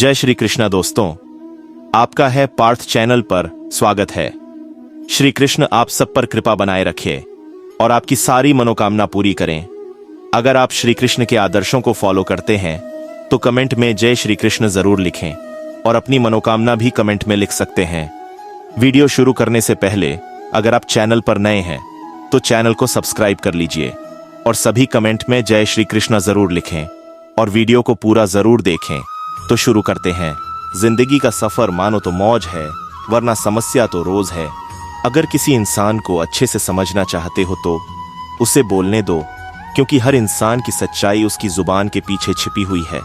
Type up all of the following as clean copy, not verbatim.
जय श्री कृष्णा दोस्तों, आपका है पार्थ चैनल पर स्वागत है। श्री कृष्ण आप सब पर कृपा बनाए रखे और आपकी सारी मनोकामना पूरी करें। अगर आप श्री कृष्ण के आदर्शों को फॉलो करते हैं तो कमेंट में जय श्री कृष्ण जरूर लिखें और अपनी मनोकामना भी कमेंट में लिख सकते हैं। वीडियो शुरू करने से पहले अगर आप चैनल पर नए हैं तो चैनल को सब्सक्राइब कर लीजिए और सभी कमेंट में जय श्री कृष्ण जरूर लिखें और वीडियो को पूरा जरूर देखें। तो शुरू करते हैं। जिंदगी का सफर मानो तो मौज है, वरना समस्या तो रोज है। अगर किसी इंसान को अच्छे से समझना चाहते हो तो उसे बोलने दो, क्योंकि हर इंसान की सच्चाई उसकी जुबान के पीछे छिपी हुई है।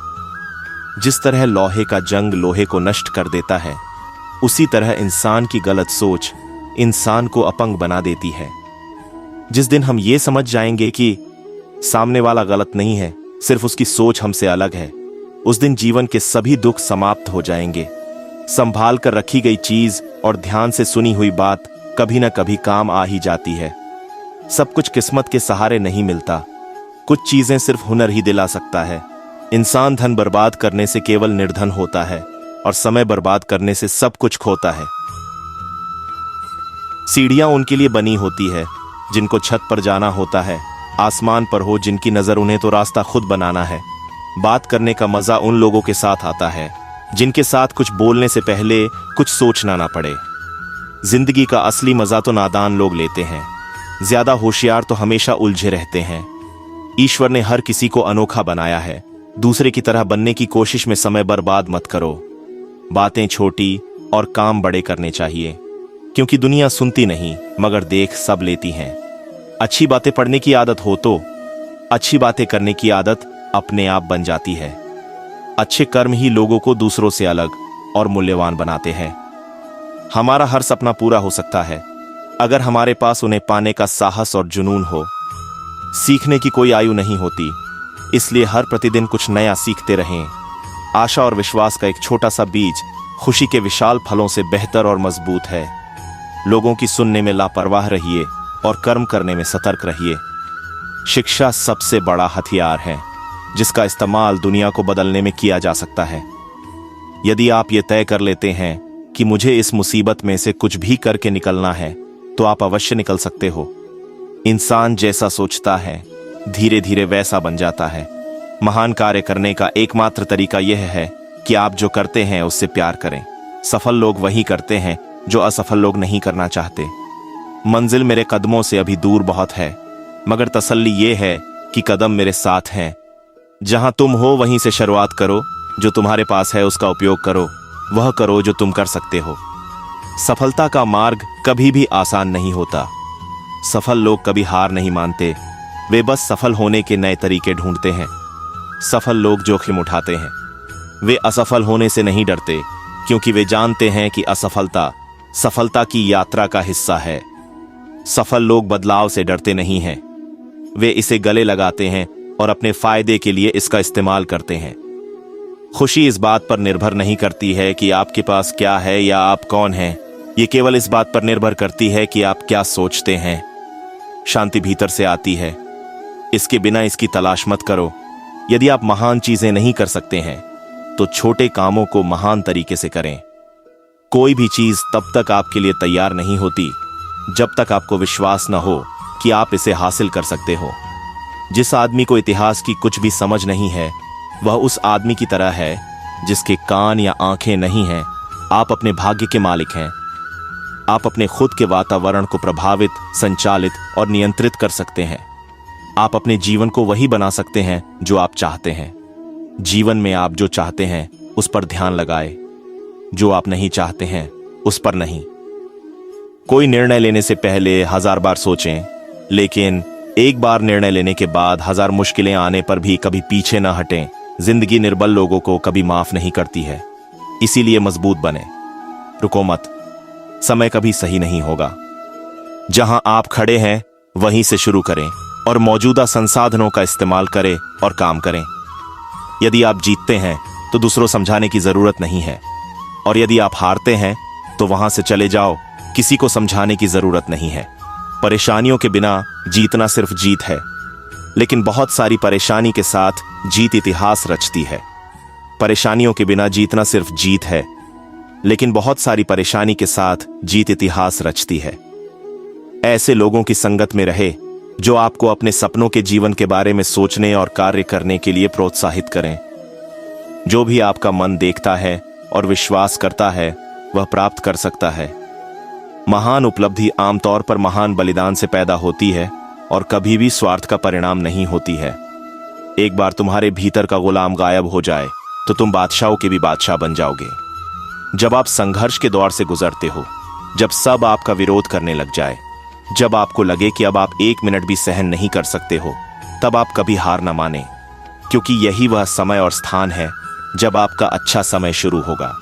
जिस तरह लोहे का जंग लोहे को नष्ट कर देता है, उसी तरह इंसान की गलत सोच इंसान को अपंग बना देती है। जिस दिन हम ये समझ जाएंगे कि सामने वाला गलत नहीं है, सिर्फ उसकी सोच हमसे अलग है, उस दिन जीवन के सभी दुख समाप्त हो जाएंगे। संभाल कर रखी गई चीज और ध्यान से सुनी हुई बात कभी न कभी काम आ ही जाती है। सब कुछ किस्मत के सहारे नहीं मिलता, कुछ चीजें सिर्फ हुनर ही दिला सकता है। इंसान धन बर्बाद करने से केवल निर्धन होता है और समय बर्बाद करने से सब कुछ खोता है। सीढ़ियां उनके लिए बनी होती है जिनको छत पर जाना होता है, आसमान पर हो जिनकी नजर उन्हें तो रास्ता खुद बनाना है। बात करने का मजा उन लोगों के साथ आता है जिनके साथ कुछ बोलने से पहले कुछ सोचना ना पड़े। जिंदगी का असली मजा तो नादान लोग लेते हैं, ज्यादा होशियार तो हमेशा उलझे रहते हैं। ईश्वर ने हर किसी को अनोखा बनाया है, दूसरे की तरह बनने की कोशिश में समय बर्बाद मत करो। बातें छोटी और काम बड़े करने चाहिए, क्योंकि दुनिया सुनती नहीं मगर देख सब लेती हैं। अच्छी बातें पढ़ने की आदत हो तो अच्छी बातें करने की आदत अपने आप बन जाती है। अच्छे कर्म ही लोगों को दूसरों से अलग और मूल्यवान बनाते हैं। हमारा हर सपना पूरा हो सकता है अगर हमारे पास उन्हें पाने का साहस और जुनून हो। सीखने की कोई आयु नहीं होती, इसलिए हर प्रतिदिन कुछ नया सीखते रहें। आशा और विश्वास का एक छोटा सा बीज खुशी के विशाल फलों से बेहतर और मजबूत है। लोगों की सुनने में लापरवाह रहिए और कर्म करने में सतर्क रहिए। शिक्षा सबसे बड़ा हथियार है जिसका इस्तेमाल दुनिया को बदलने में किया जा सकता है। यदि आप ये तय कर लेते हैं कि मुझे इस मुसीबत में से कुछ भी करके निकलना है, तो आप अवश्य निकल सकते हो। इंसान जैसा सोचता है धीरे धीरे वैसा बन जाता है। महान कार्य करने का एकमात्र तरीका यह है कि आप जो करते हैं उससे प्यार करें। सफल लोग वही करते हैं जो असफल लोग नहीं करना चाहते। मंजिल मेरे कदमों से अभी दूर बहुत है, मगर तसल्ली ये है कि कदम मेरे साथ हैं। जहां तुम हो वहीं से शुरुआत करो। जो तुम्हारे पास है उसका उपयोग करो, वह करो जो तुम कर सकते हो। सफलता का मार्ग कभी भी आसान नहीं होता। सफल लोग कभी हार नहीं मानते, वे बस सफल होने के नए तरीके ढूंढते हैं। सफल लोग जोखिम उठाते हैं, वे असफल होने से नहीं डरते, क्योंकि वे जानते हैं कि असफलता सफलता की यात्रा का हिस्सा है। सफल लोग बदलाव से डरते नहीं हैं, वे इसे गले लगाते हैं और अपने फायदे के लिए इसका इस्तेमाल करते हैं। खुशी इस बात पर निर्भर नहीं करती है कि आपके पास क्या है या आप कौन हैं, ये केवल इस बात पर निर्भर करती है कि आप क्या सोचते हैं। शांति भीतर से आती है, इसके बिना इसकी तलाश मत करो। यदि आप महान चीजें नहीं कर सकते हैं तो छोटे कामों को महान तरीके से करें। कोई भी चीज तब तक आपके लिए तैयार नहीं होती जब तक आपको विश्वास न हो कि आप इसे हासिल कर सकते हो। जिस आदमी को इतिहास की कुछ भी समझ नहीं है, वह उस आदमी की तरह है जिसके कान या आंखें नहीं हैं। आप अपने भाग्य के मालिक हैं। आप अपने खुद के वातावरण को प्रभावित, संचालित और नियंत्रित कर सकते हैं। आप अपने जीवन को वही बना सकते हैं जो आप चाहते हैं। जीवन में आप जो चाहते हैं उस पर ध्यान लगाए, जो आप नहीं चाहते हैं उस पर नहीं। कोई निर्णय लेने से पहले 1000 बार सोचें, लेकिन एक बार निर्णय लेने के बाद 1000 मुश्किलें आने पर भी कभी पीछे न हटें। जिंदगी निर्बल लोगों को कभी माफ नहीं करती है, इसीलिए मजबूत बने। रुको मत, समय कभी सही नहीं होगा। जहां आप खड़े हैं वहीं से शुरू करें और मौजूदा संसाधनों का इस्तेमाल करें और काम करें। यदि आप जीतते हैं तो दूसरों समझाने की जरूरत नहीं है, और यदि आप हारते हैं तो वहां से चले जाओ, किसी को समझाने की जरूरत नहीं है। परेशानियों के बिना जीतना सिर्फ जीत है, लेकिन बहुत सारी परेशानी के साथ जीत इतिहास रचती है। परेशानियों के बिना जीतना सिर्फ जीत है, लेकिन बहुत सारी परेशानी के साथ जीत इतिहास रचती है। ऐसे लोगों की संगत में रहे जो आपको अपने सपनों के जीवन के बारे में सोचने और कार्य करने के लिए प्रोत्साहित करें। जो भी आपका मन देखता है और विश्वास करता है वह प्राप्त कर सकता है। महान उपलब्धि आमतौर पर महान बलिदान से पैदा होती है और कभी भी स्वार्थ का परिणाम नहीं होती है। एक बार तुम्हारे भीतर का गुलाम गायब हो जाए तो तुम बादशाहों के भी बादशाह बन जाओगे। जब आप संघर्ष के दौर से गुजरते हो, जब सब आपका विरोध करने लग जाए, जब आपको लगे कि अब आप 1 मिनट भी सहन नहीं कर सकते हो, तब आप कभी हार न माने, क्योंकि यही वह समय और स्थान है जब आपका अच्छा समय शुरू होगा।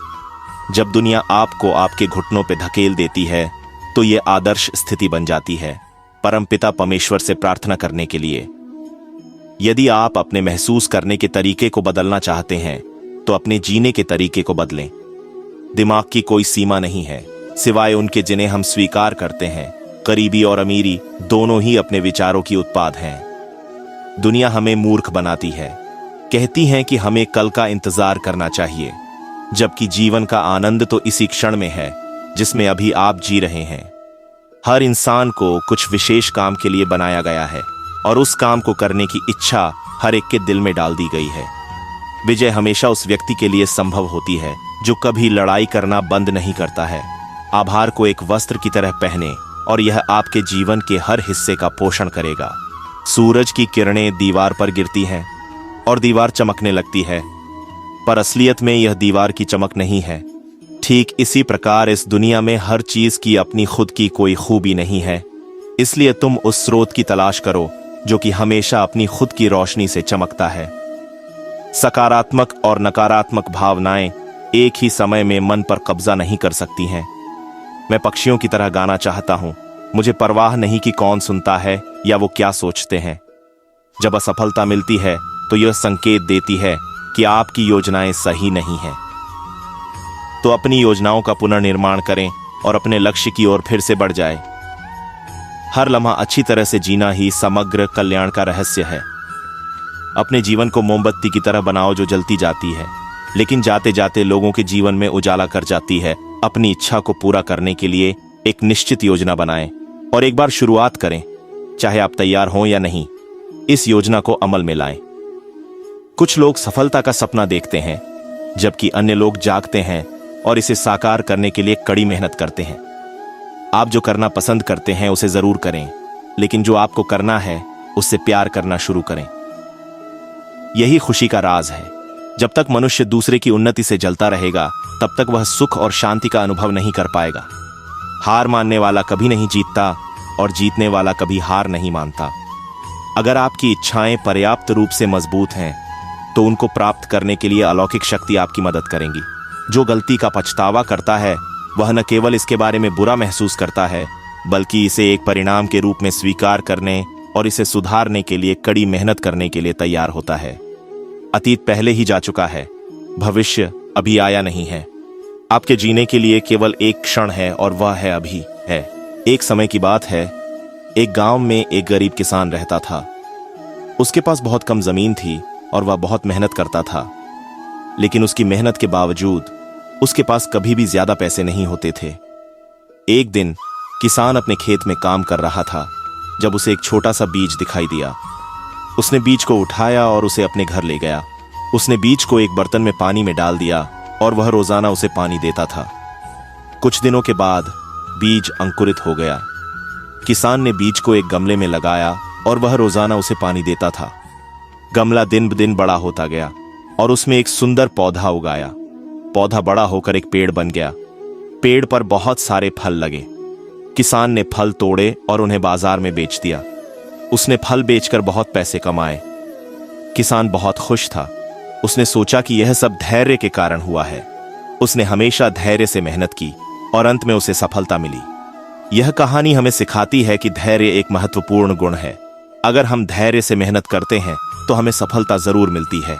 जब दुनिया आपको आपके घुटनों पर धकेल देती है तो यह आदर्श स्थिति बन जाती है परमपिता परमेश्वर से प्रार्थना करने के लिए। यदि आप अपने महसूस करने के तरीके को बदलना चाहते हैं तो अपने जीने के तरीके को बदलें। दिमाग की कोई सीमा नहीं है सिवाय उनके जिन्हें हम स्वीकार करते हैं। गरीबी और अमीरी दोनों ही अपने विचारों की उत्पाद हैं। दुनिया हमें मूर्ख बनाती है, कहती हैं कि हमें कल का इंतजार करना चाहिए, जबकि जीवन का आनंद तो इसी क्षण में है जिसमें अभी आप जी रहे हैं। हर इंसान को कुछ विशेष काम के लिए बनाया गया है और उस काम को करने की इच्छा हर एक के दिल में डाल दी गई है। विजय हमेशा उस व्यक्ति के लिए संभव होती है जो कभी लड़ाई करना बंद नहीं करता है। आभार को एक वस्त्र की तरह पहने और यह आपके जीवन के हर हिस्से का पोषण करेगा। सूरज की किरणें दीवार पर गिरती हैं और दीवार चमकने लगती है, पर असलियत में यह दीवार की चमक नहीं है। ठीक इसी प्रकार इस दुनिया में हर चीज की अपनी खुद की कोई खूबी नहीं है। इसलिए तुम उस स्रोत की तलाश करो जो कि हमेशा अपनी खुद की रोशनी से चमकता है। सकारात्मक और नकारात्मक भावनाएं एक ही समय में मन पर कब्जा नहीं कर सकती हैं। मैं पक्षियों की तरह गाना चाहता हूं, मुझे परवाह नहीं कि कौन सुनता है या वो क्या सोचते हैं। जब असफलता मिलती है तो यह संकेत देती है कि आपकी योजनाएं सही नहीं हैं। तो अपनी योजनाओं का पुनर्निर्माण करें और अपने लक्ष्य की ओर फिर से बढ़ जाए। हर लम्हा अच्छी तरह से जीना ही समग्र कल्याण का रहस्य है। अपने जीवन को मोमबत्ती की तरह बनाओ जो जलती जाती है, लेकिन जाते जाते लोगों के जीवन में उजाला कर जाती है। अपनी इच्छा को पूरा करने के लिए एक निश्चित योजना बनाएं और एक बार शुरुआत करें, चाहे आप तैयार हों या नहीं। इस योजना को अमल में लाएं। कुछ लोग सफलता का सपना देखते हैं, जबकि अन्य लोग जागते हैं और इसे साकार करने के लिए कड़ी मेहनत करते हैं। आप जो करना पसंद करते हैं उसे जरूर करें, लेकिन जो आपको करना है उससे प्यार करना शुरू करें। यही खुशी का राज है। जब तक मनुष्य दूसरे की उन्नति से जलता रहेगा, तब तक वह सुख और शांति का अनुभव नहीं कर पाएगा। हार मानने वाला कभी नहीं जीतता और जीतने वाला कभी हार नहीं मानता। अगर आपकी इच्छाएं पर्याप्त रूप से मजबूत हैं, तो उनको प्राप्त करने के लिए अलौकिक शक्ति आपकी मदद करेंगी। जो गलती का पछतावा करता है, वह न केवल इसके बारे में बुरा महसूस करता है, बल्कि इसे एक परिणाम के रूप में स्वीकार करने और इसे सुधारने के लिए कड़ी मेहनत करने के लिए तैयार होता है। अतीत पहले ही जा चुका है, भविष्य अभी आया नहीं है। आपके जीने के लिए केवल एक क्षण है और वह है अभी है। एक समय की बात है, एक गांव में एक गरीब किसान रहता था। उसके पास बहुत कम जमीन थी और वह बहुत मेहनत करता था, लेकिन उसकी मेहनत के बावजूद उसके पास कभी भी ज्यादा पैसे नहीं होते थे। एक दिन किसान अपने खेत में काम कर रहा था जब उसे एक छोटा सा बीज दिखाई दिया। उसने बीज को उठाया और उसे अपने घर ले गया। उसने बीज को एक बर्तन में पानी में डाल दिया और वह रोजाना उसे पानी देता था। कुछ दिनों के बाद बीज अंकुरित हो गया। किसान ने बीज को एक गमले में लगाया और वह रोजाना उसे पानी देता था। गमला दिन ब दिन बड़ा होता गया और उसमें एक सुंदर पौधा उगाया। पौधा बड़ा होकर एक पेड़ बन गया। पेड़ पर बहुत सारे फल लगे। किसान ने फल तोड़े और उन्हें बाजार में बेच दिया। उसने फल बेचकर बहुत पैसे कमाए। किसान बहुत खुश था। उसने सोचा कि यह सब धैर्य के कारण हुआ है। उसने हमेशा धैर्य से मेहनत की और अंत में उसे सफलता मिली। यह कहानी हमें सिखाती है कि धैर्य एक महत्वपूर्ण गुण है। अगर हम धैर्य से मेहनत करते हैं तो हमें सफलता जरूर मिलती है।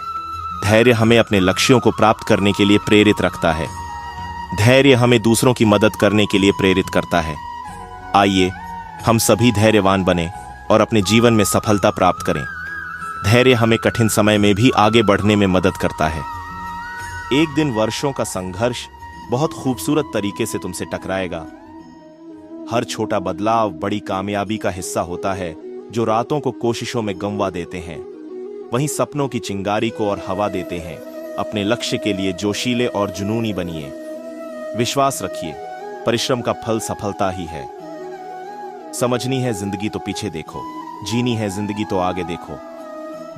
धैर्य हमें अपने लक्ष्यों को प्राप्त करने के लिए प्रेरित रखता है। धैर्य हमें दूसरों की मदद करने के लिए प्रेरित करता है। आइए हम सभी धैर्यवान बने और अपने जीवन में सफलता प्राप्त करें। धैर्य हमें कठिन समय में भी आगे बढ़ने में मदद करता है। एक दिन वर्षों का संघर्ष बहुत खूबसूरत तरीके से तुमसे टकराएगा। हर छोटा बदलाव बड़ी कामयाबी का हिस्सा होता है, जो रातों को कोशिशों में गंवा देते हैं वहीं सपनों की चिंगारी को और हवा देते हैं। अपने लक्ष्य के लिए जोशीले और जुनूनी बनिए। विश्वास रखिए, परिश्रम का फल सफलता ही है। समझनी है जिंदगी तो पीछे देखो, जीनी है जिंदगी तो आगे देखो।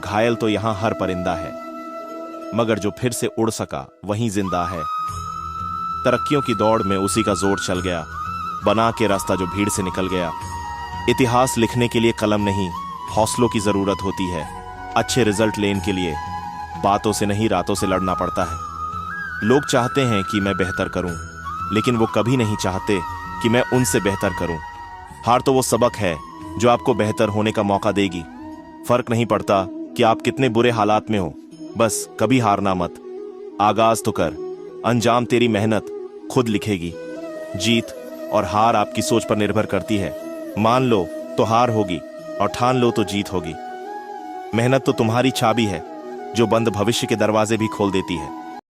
घायल तो यहां हर परिंदा है, मगर जो फिर से उड़ सका वहीं जिंदा है। तरक्कियों की दौड़ में उसी का जोर चल गया, बना के रास्ता जो भीड़ से निकल गया। इतिहास लिखने के लिए कलम नहीं, हौसलों की जरूरत होती है। अच्छे रिजल्ट लेने के लिए बातों से नहीं, रातों से लड़ना पड़ता है। लोग चाहते हैं कि मैं बेहतर करूं, लेकिन वो कभी नहीं चाहते कि मैं उनसे बेहतर करूं। हार तो वो सबक है जो आपको बेहतर होने का मौका देगी। फर्क नहीं पड़ता कि आप कितने बुरे हालात में हो, बस कभी हारना मत। आगाज तो कर, अंजाम तेरी मेहनत खुद लिखेगी। जीत और हार आपकी सोच पर निर्भर करती है। मान लो तो हार होगी और ठान लो तो जीत होगी। मेहनत तो तुम्हारी चाबी है जो बंद भविष्य के दरवाजे भी खोल देती है।